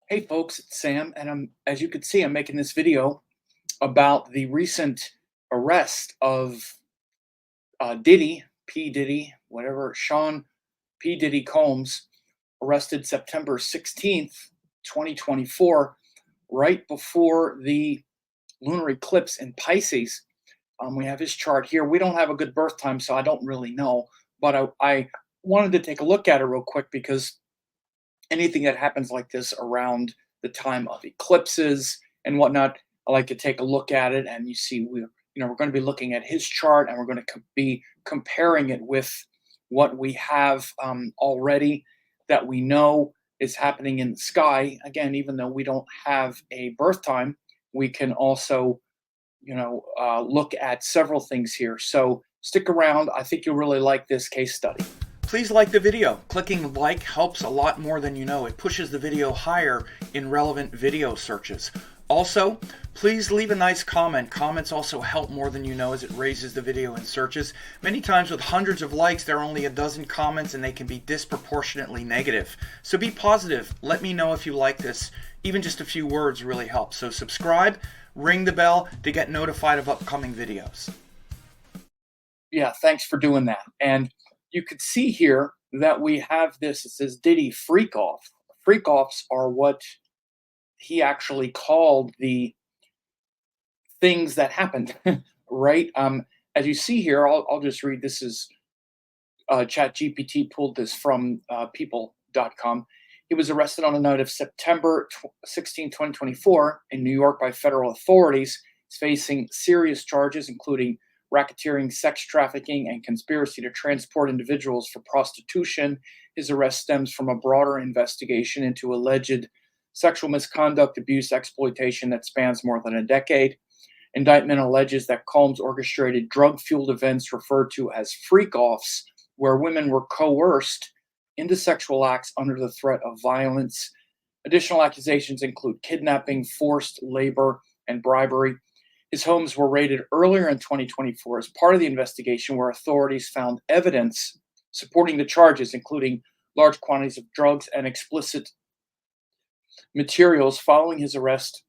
Hey folks, it's Sam, and as you can see, I'm making this video about the recent arrest of Diddy, P. Diddy, whatever, Sean P. Diddy Combs, arrested September 16th, 2024, right before the lunar eclipse in Pisces. We have his chart here. We don't have a good birth time, so I don't really know, but I wanted to take a look at it real quick because anything that happens like this around the time of eclipses and whatnot, I like to take a look at it. And you see, we're going to be looking at his chart, and we're going to be comparing it with what we have already that we know is happening in the sky. Again, even though we don't have a birth time, we can also, look at several things here. So stick around. I think you'll really like this case study. Please like the video. Clicking like helps a lot more than you know. It pushes the video higher in relevant video searches. Also, please leave a nice comment. Comments also help more than you know as it raises the video in searches. Many times with hundreds of likes, there are only a dozen comments and they can be disproportionately negative. So be positive. Let me know if you like this. Even just a few words really helps. So subscribe, ring the bell to get notified of upcoming videos. Yeah, thanks for doing that. And you could see here that we have this. It says Diddy freak off. Freak offs are what he actually called the things that happened, right? As you see here, I'll just read. This is ChatGPT pulled this from people.com. He was arrested on the night of September 16, 2024 in New York by federal authorities. He's facing serious charges, including racketeering, sex trafficking, and conspiracy to transport individuals for prostitution. His arrest stems from a broader investigation into alleged sexual misconduct, abuse, exploitation that spans more than a decade. Indictment alleges that Combs orchestrated drug-fueled events referred to as freak-offs, where women were coerced into sexual acts under the threat of violence. Additional accusations include kidnapping, forced labor, and bribery. His homes were raided earlier in 2024 as part of the investigation, where authorities found evidence supporting the charges, including large quantities of drugs and explicit materials. Following his arrest,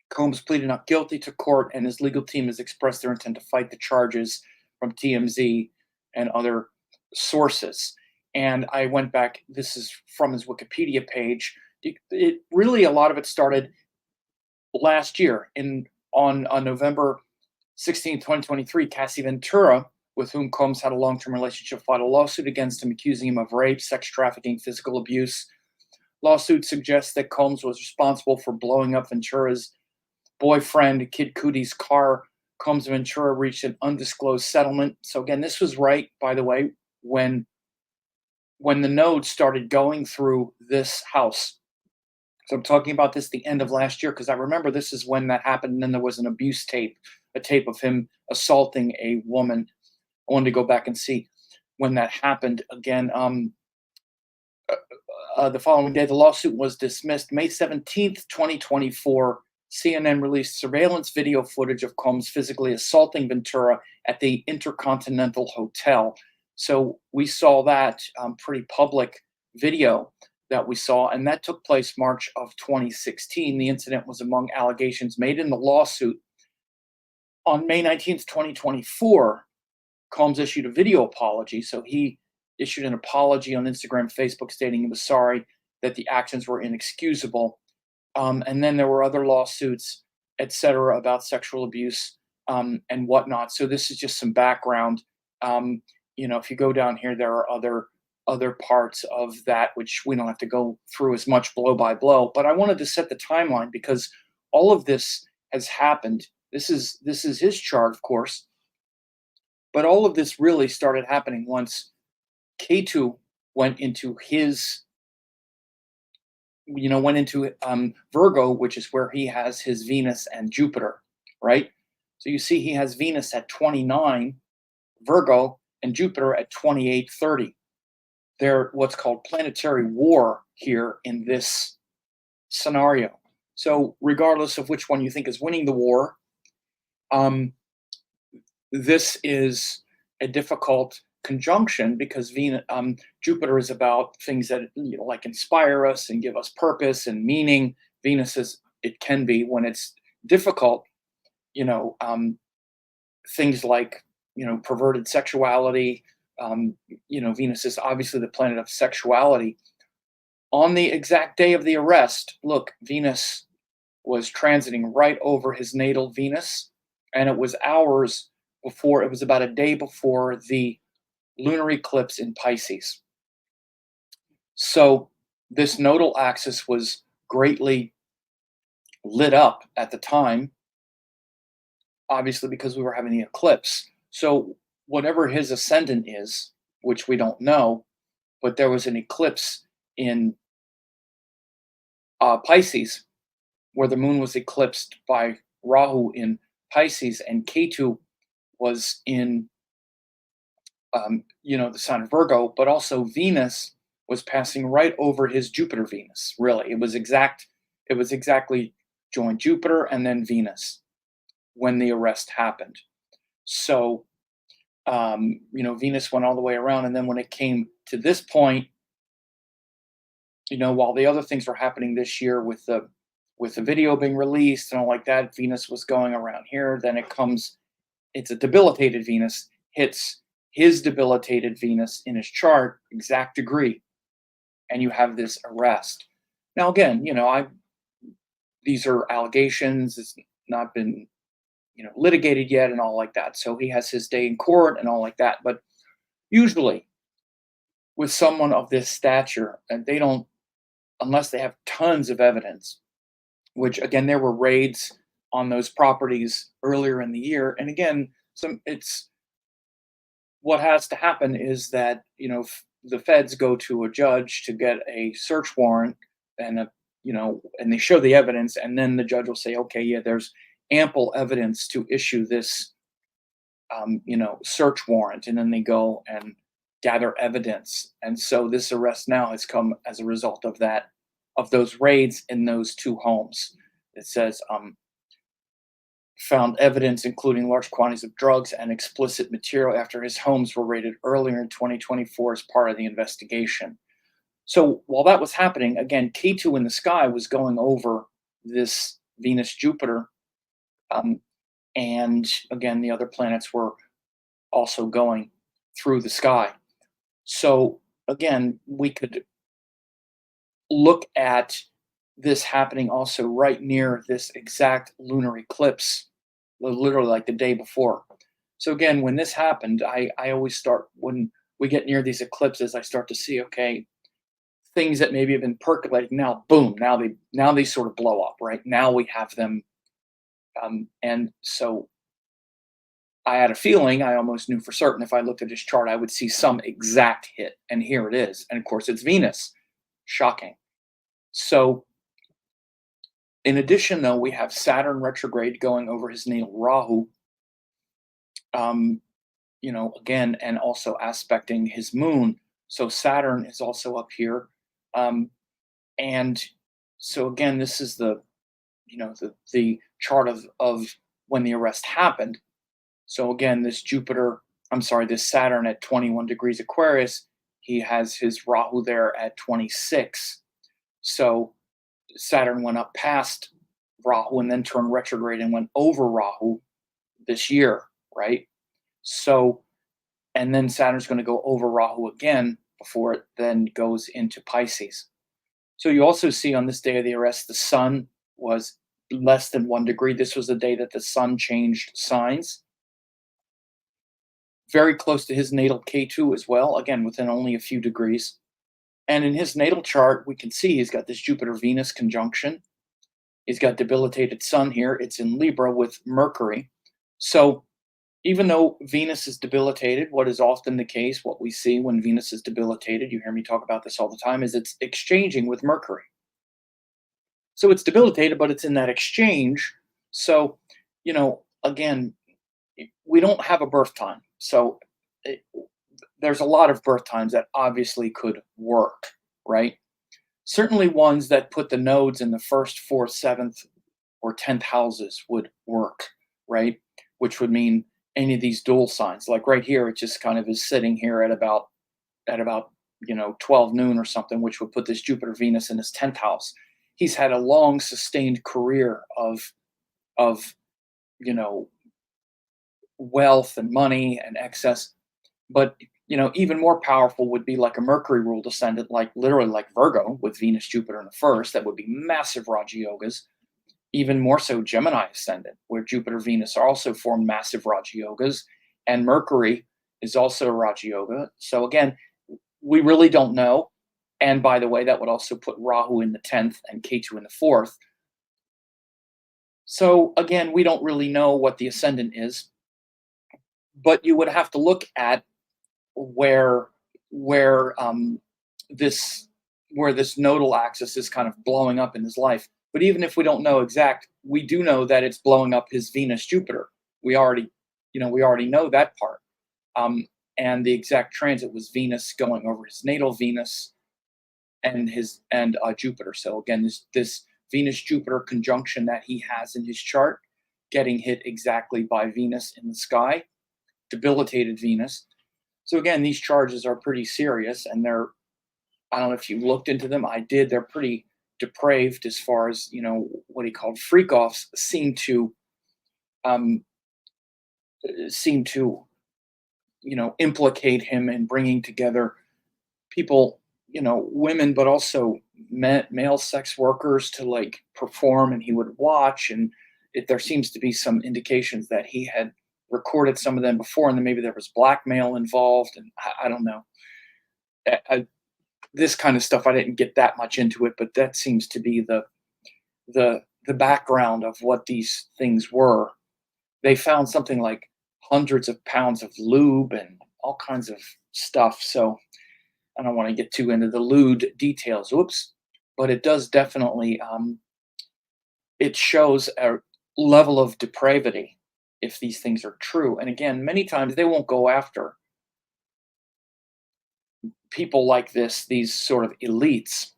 Combs pleaded not guilty to court, and his legal team has expressed their intent to fight the charges from TMZ and other sources. And I went back, this is from his Wikipedia page. It really, a lot of it started last year on November 16, 2023. Cassie Ventura, with whom Combs had a long-term relationship, filed a lawsuit against him, accusing him of rape, sex trafficking, physical abuse. Lawsuit suggests that Combs was responsible for blowing up Ventura's boyfriend, Kid Cudi's car. Combs and Ventura reached an undisclosed settlement. So again, this was right, by the way, when the nodes started going through this house. So I'm talking about this the end of last year, because I remember this is when that happened. And then there was an abuse tape, a tape of him assaulting a woman. I wanted to go back and see when that happened again. The following day, the lawsuit was dismissed. May 17th, 2024, CNN released surveillance video footage of Combs physically assaulting Ventura at the Intercontinental Hotel. So we saw that pretty public video that we saw, and that took place March of 2016. The incident was among allegations made in the lawsuit. On May 19th, 2024, Combs issued a video apology. So he issued an apology on Instagram and Facebook stating he was sorry, that the actions were inexcusable. And then there were other lawsuits, etc., about sexual abuse and whatnot. So this is just some background. If you go down here, there are other parts of that which we don't have to go through as much blow by blow. But I wanted to set the timeline because all of this has happened. This is his chart, of course, but all of this really started happening once K2 went into Virgo, which is where he has his Venus and Jupiter, right? So you see he has Venus at 29, Virgo, and Jupiter at 28-30. They're what's called planetary war here in this scenario. So regardless of which one you think is winning the war, this is a difficult conjunction because Jupiter is about things that like inspire us and give us purpose and meaning. Venus is it can be when it's difficult. You know, things like perverted sexuality. Venus is obviously the planet of sexuality. On the exact day of the arrest, look, Venus was transiting right over his natal Venus, and it was hours before. It was about a day before the lunar eclipse in Pisces. So this nodal axis was greatly lit up at the time, obviously because we were having the eclipse. So whatever his ascendant is, which we don't know, but there was an eclipse in Pisces where the moon was eclipsed by Rahu in Pisces, and Ketu was in the sign of Virgo, but also Venus was passing right over his Jupiter Venus. Really, it was exact. It was exactly joined Jupiter and then Venus when the arrest happened. So, Venus went all the way around, and then when it came to this point, while the other things were happening this year with the video being released and all like that, Venus was going around here. Then it's a debilitated Venus hits his debilitated Venus in his chart, exact degree, and you have this arrest. Now, again, these are allegations. It's not been, litigated yet and all like that. So he has his day in court and all like that. But usually, with someone of this stature, and they don't, unless they have tons of evidence, which again, there were raids on those properties earlier in the year, and again, it's what has to happen is that the feds go to a judge to get a search warrant and and they show the evidence, and then the judge will say, okay, yeah, there's ample evidence to issue this search warrant, and then they go and gather evidence. And so this arrest now has come as a result of that, of those raids in those two homes. It says found evidence including large quantities of drugs and explicit material after his homes were raided earlier in 2024 as part of the investigation. So while that was happening, again, K2 in the sky was going over this Venus Jupiter. And again, the other planets were also going through the sky. So again, we could look at this happening also right near this exact lunar eclipse, literally like the day before. So again, when this happened, I always start, when we get near these eclipses, I start to see, okay, things that maybe have been percolating now, boom, now they sort of blow up, right? Now we have them. And so I had a feeling, I almost knew for certain if I looked at this chart, I would see some exact hit. And here it is. And of course, it's Venus. Shocking. So in addition, though, we have Saturn retrograde going over his natal Rahu, again, and also aspecting his moon. So Saturn is also up here. And so again, this is the chart of when the arrest happened. So again, this Saturn at 21 degrees Aquarius, he has his Rahu there at 26. So Saturn went up past Rahu and then turned retrograde and went over Rahu this year, right? So, and then Saturn's going to go over Rahu again before it then goes into Pisces. So you also see on this day of the arrest, the sun was less than 1 degree. This was the day that the sun changed signs. Very close to his natal K2 as well, again, within only a few degrees. And in his natal chart, we can see he's got this Jupiter-Venus conjunction. He's got debilitated sun here. It's in Libra with Mercury. So even though Venus is debilitated, what is often the case, what we see when Venus is debilitated, you hear me talk about this all the time, is it's exchanging with Mercury. So it's debilitated, but it's in that exchange. So, again, we don't have a birth time. So there's a lot of birth times that obviously could work, right? Certainly ones that put the nodes in the first, fourth, seventh, or 10th houses would work, right? Which would mean any of these dual signs. Like right here, it just kind of is sitting here at about 12 noon or something, which would put this Jupiter Venus in his 10th house. He's had a long sustained career of you know wealth and money and excess. But even more powerful would be like a Mercury ruled ascendant, like literally like Virgo with Venus, Jupiter in the first. That would be massive Raja yogas. Even more so Gemini ascendant, where Jupiter, Venus are also form massive Raja yogas, and Mercury is also a Raja yoga. So again, we really don't know. And by the way, that would also put Rahu in the 10th and Ketu in the fourth. So again, we don't really know what the ascendant is, but you would have to look at where where this where this nodal axis is kind of blowing up in his life. But even if we don't know exact, we do know that it's blowing up his Venus Jupiter. We already, we already know that part. Um, and the exact transit was Venus going over his natal Venus and Jupiter. So again, this Venus Jupiter conjunction that he has in his chart, getting hit exactly by Venus in the sky, debilitated Venus. So again, these charges are pretty serious, and I don't know if you looked into them. I did. They're pretty depraved as far as what he called freak offs um, seem to implicate him in bringing together people, women, but also male sex workers to like perform, and he would watch. And there seems to be some indications that he had recorded some of them before, and then maybe there was blackmail involved, and I don't know. This kind of stuff, I didn't get that much into it, but that seems to be the background of what these things were. They found something like hundreds of pounds of lube and all kinds of stuff. So I don't want to get too into the lewd details. Whoops. But it does definitely it shows a level of depravity if these things are true. And again, many times they won't go after people like this, these sort of elites,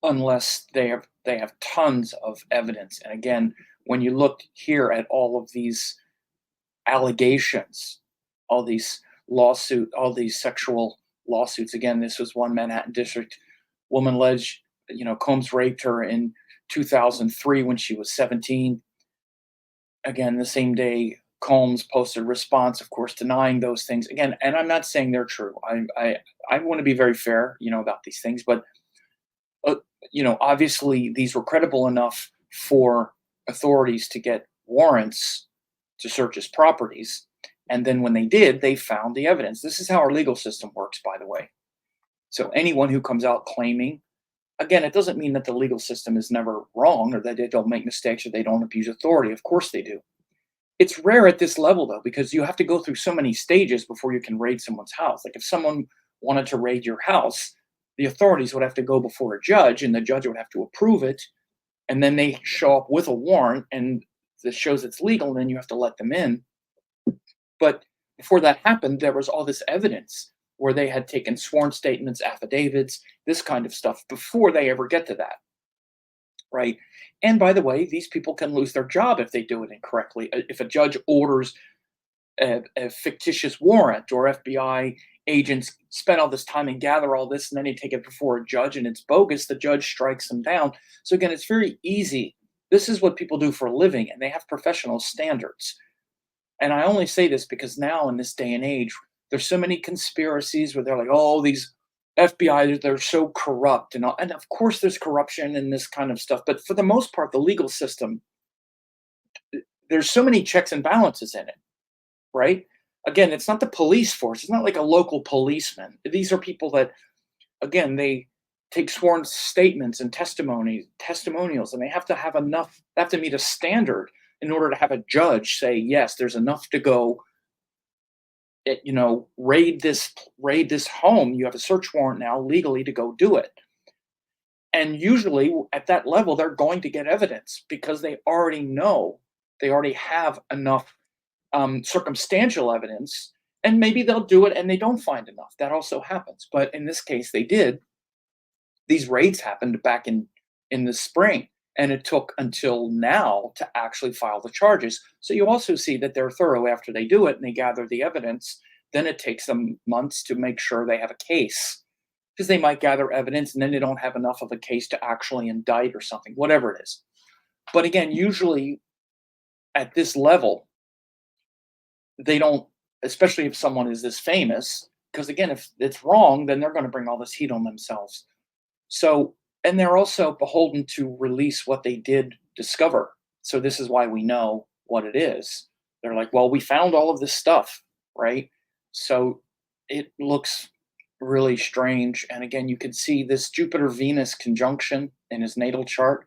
unless they have tons of evidence. And again, when you look here at all of these allegations, all these all these sexual lawsuits. Again, this was one Manhattan district woman alleged, Combs raped her in 2003 when she was 17. Again, the same day Combs posted a response, of course, denying those things. Again, and I'm not saying they're true. I want to be very fair, about these things, but obviously these were credible enough for authorities to get warrants to search his properties. And then when they did, they found the evidence. This is how our legal system works, by the way. So anyone who comes out claiming, again, it doesn't mean that the legal system is never wrong or that they don't make mistakes or they don't abuse authority. Of course they do. It's rare at this level, though, because you have to go through so many stages before you can raid someone's house. Like if someone wanted to raid your house, the authorities would have to go before a judge, and the judge would have to approve it. And then they show up with a warrant, and this shows it's legal, and then you have to let them in. But before that happened, there was all this evidence where they had taken sworn statements, affidavits, this kind of stuff before they ever get to that. Right. And by the way, these people can lose their job if they do it incorrectly. If a judge orders a fictitious warrant, or FBI agents spend all this time and gather all this, and then they take it before a judge and it's bogus, the judge strikes them down. So again, it's very easy. This is what people do for a living, and they have professional standards. And I only say this because now in this day and age, there's so many conspiracies where they're like, oh, these FBI, they're so corrupt. And of course there's corruption and this kind of stuff. But for the most part, the legal system, there's so many checks and balances in it, right? Again, it's not the police force. It's not like a local policeman. These are people that, again, they take sworn statements and testimonials, and they have to have enough, they have to meet a standard in order to have a judge say, yes, there's enough to go, raid this home. You have a search warrant now legally to go do it. And usually at that level, they're going to get evidence because they already know, they already have enough circumstantial evidence, and maybe they'll do it and they don't find enough. That also happens. But in this case, they did. These raids happened back in the spring, And it took until now to actually file the charges. So you also see that they're thorough after they do it and they gather the evidence. Then it takes them months to make sure they have a case, because they might gather evidence and then they don't have enough of a case to actually indict or something, whatever it is. But again, usually at this level, they don't, especially if someone is this famous, because again, if it's wrong, then they're going to bring all this heat on themselves. So, and they're also beholden to release what they did discover. So this is why we know what it is. They're like, well, we found all of this stuff, right? So it looks really strange. And again, you can see this Jupiter Venus conjunction in his natal chart.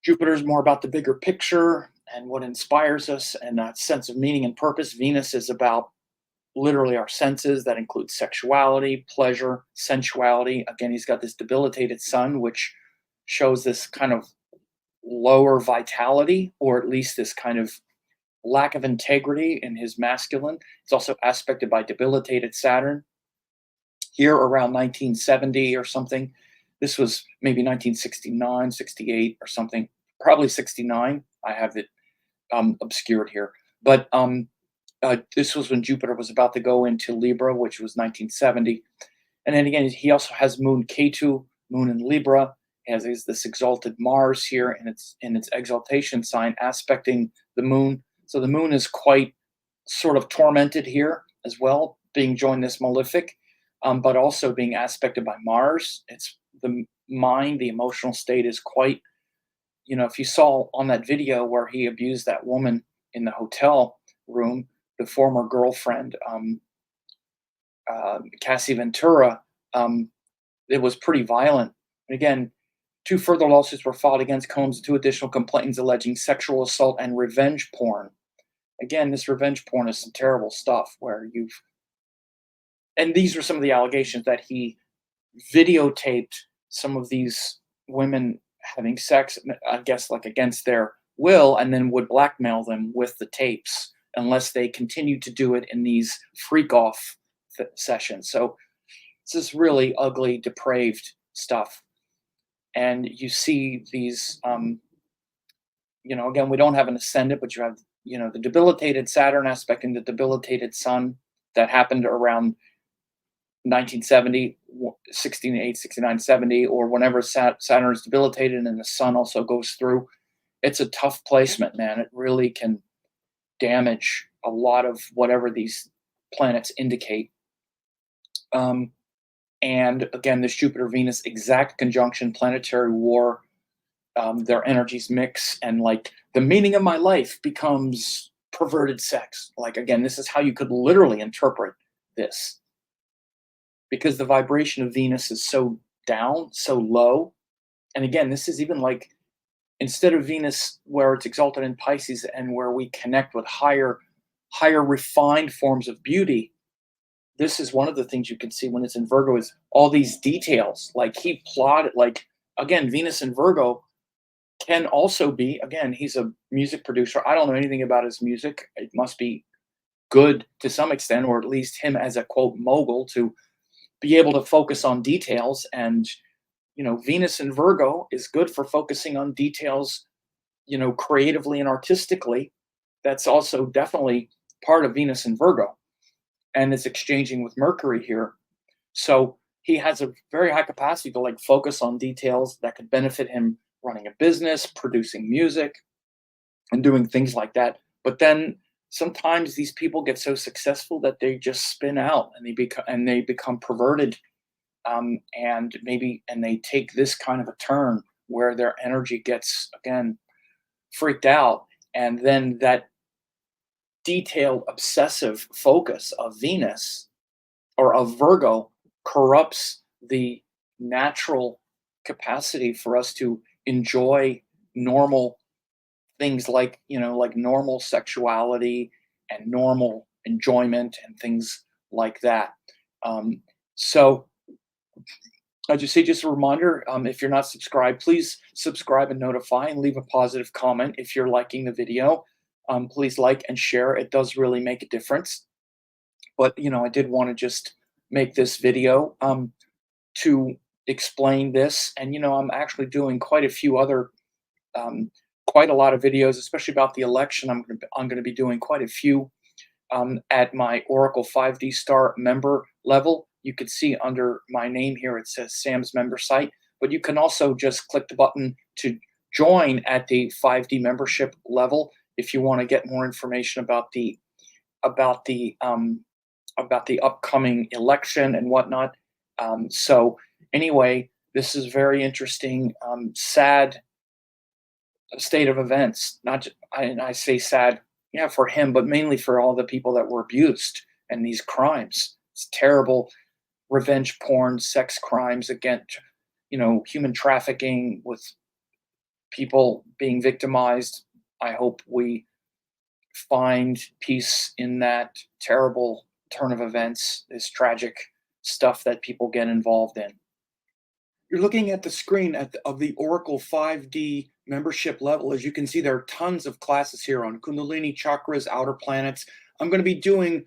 Jupiter's more about the bigger picture and what inspires us and that sense of meaning and purpose. Venus is about literally our senses. That includes sexuality, pleasure, sensuality. Again, he's got this debilitated sun, which shows this kind of lower vitality, or at least this kind of lack of integrity in his masculine. It's also aspected by debilitated Saturn here around 1970 or something. This was maybe 1969, 68 or something, probably 69. I have it obscured here. But this was when Jupiter was about to go into Libra, which was 1970. And then again, he also has Moon Ketu, Moon in Libra. He has this exalted Mars here in its exaltation sign, aspecting the Moon. So the Moon is quite sort of tormented here as well, being joined this malefic, but also being aspected by Mars. It's the mind, the emotional state is quite, if you saw on that video where he abused that woman in the hotel room, the former girlfriend, Cassie Ventura, it was pretty violent. And again, 2 further lawsuits were filed against Combs, 2 additional complaints alleging sexual assault and revenge porn. Again, this revenge porn is some terrible stuff and these were some of the allegations, that he videotaped some of these women having sex, I guess, like against their will, and then would blackmail them with the tapes unless they continued to do it in these freak off sessions. So this is really ugly, depraved stuff. And you see these, again, we don't have an ascendant, but you have, the debilitated Saturn aspect and the debilitated Sun that happened around 1970, 68, 69, 70, or whenever Saturn is debilitated and the Sun also goes through. It's a tough placement, man. It really can damage a lot of whatever these planets indicate. And again, this Jupiter Venus exact conjunction, planetary war, their energies mix, and like the meaning of my life becomes perverted sex. Like, again, this is how you could literally interpret this, because the vibration of Venus is so down, so low. And again, this is even like, instead of Venus where it's exalted in Pisces and where we connect with higher refined forms of beauty, this is one of the things you can see when it's in Virgo, is all these details. Like he plotted, like, again, Venus in Virgo can also be, again, he's a music producer. I don't know anything about his music. It must be good to some extent, or at least him as a quote mogul to be able to focus on details. And Venus in Virgo is good for focusing on details, creatively and artistically. That's also definitely part of Venus in Virgo, and it's exchanging with Mercury here. So he has a very high capacity to like focus on details that could benefit him running a business, producing music, and doing things like that. But then sometimes these people get so successful that they just spin out and they become perverted, and they take this kind of a turn where their energy gets, again, freaked out, and then that detailed obsessive focus of Venus or of Virgo corrupts the natural capacity for us to enjoy normal things, like like normal sexuality and normal enjoyment and things like that. So I just a reminder, if you're not subscribed, please subscribe and notify, and leave a positive comment if you're liking the video. Please like and share. It does really make a difference. But I did want to just make this video to explain this. And, I'm actually doing quite a few other, quite a lot of videos, especially about the election. I'm going to be doing quite a few at my Oracle 5D Star member level. You can see under my name here, it says Sam's member site, but you can also just click the button to join at the 5D membership level if you want to get more information about the about the upcoming election and whatnot. So anyway, this is very interesting, sad state of events. Not I say sad, yeah, for him, but mainly for all the people that were abused and these crimes. It's terrible revenge porn, sex crimes against, human trafficking with people being victimized. I hope we find peace in that terrible turn of events, this tragic stuff that people get involved in. You're looking at the screen of the Oracle 5D membership level. As you can see, there are tons of classes here on Kundalini, chakras, outer planets. I'm going to be doing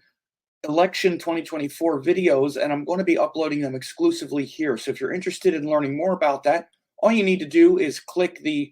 election 2024 videos, and I'm going to be uploading them exclusively here. So if you're interested in learning more about that, all you need to do is click the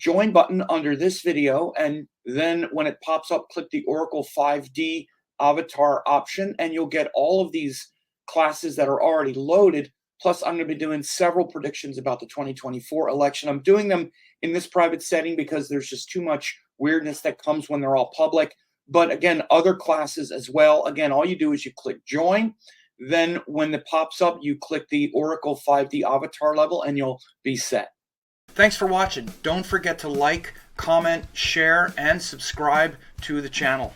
join button under this video, and then when it pops up, click the Oracle 5D avatar option, and you'll get all of these classes that are already loaded. Plus, I'm going to be doing several predictions about the 2024 election. I'm doing them in this private setting because there's just too much weirdness that comes when they're all public. But again, other classes as well. Again, all you do is you click join. Then when it pops up, you click the Oracle 5D avatar level and you'll be set. Thanks for watching. Don't forget to like, comment, share, and subscribe to the channel.